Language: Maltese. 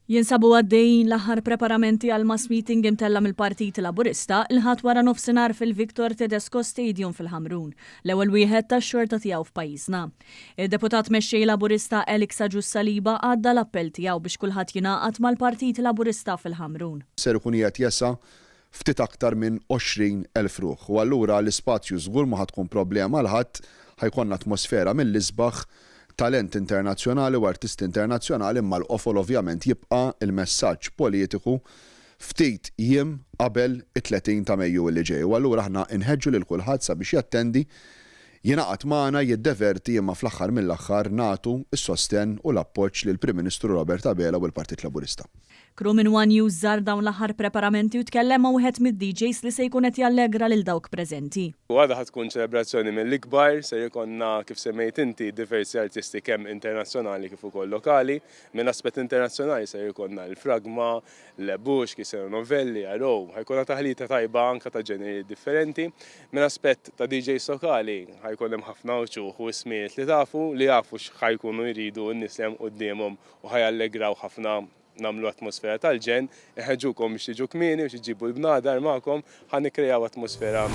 Jinsabu għaddejjin l-aħħar preparamenti għal mass meeting imtella mill-Partit Laburista il-ħadd wara nofsinhar fil-Victor Tedesco Stadium fil-Ħamrun, l-ewwel wieħed tax-xorta tiegħu f'pajjiżna. Id-deputat mexxej Laburista Eliksa Ġussaliba għadda l-appell tiegħu biex kulħadd jingħaqad mal-Partit Laburista fil-Ħamrun. Ser ikun qiegħed jesa' ftit aktar minn 20,000 ruħ u allura l-ispazju żgur ma tkun problema l ħadd ħajkonna atmosfera mill-isbaħ talent internazzjonali u artisti internazzjonali imma l-qofol ovvjament jibqa' il-messaġġ politiku ftit jiem qabel it-30 ta' Mejju li ġej. U allura aħna nħeġġu lil kulħadd sabiex jattendi jingħaqad magħna jiddeverti imma fl-aħħar mill-aħħar nagħtu s-sosten u l-appoġġ lil Prim Ministru Robert Abela u l-Partit Laburista. Crew minn One News żar dawn l-aħħar preparamenti u tkellem ma' wieħed mid-DJs li se jkun qed jallegra lil dawk preżenti. U għadha tkun ċelebrazzjoni mill-ikbar, se jkollna kif semmejt inti diversi artisti kemm internazzjonali kif ukoll lokali. Minn aspett internazzjonali se jkollna l-Fragma, l-Bush, Kisenu Novelli, Arrow, ħajkonna taħlita tajba anke ta' ġeneri differenti. Minn aspett ta' DJs lokali ħajkun hemm ħafna uċuħ u ismijiet li jafu x'ħajkunu jridu n-nies li hemm qudiemhom u ħajallegraw ħafna namlu atmosfera tal-ġen, iħeġġukom biex tiġu kmieni biex iġibu l-bnadar magħkom ħan nikkrejaw atmosfera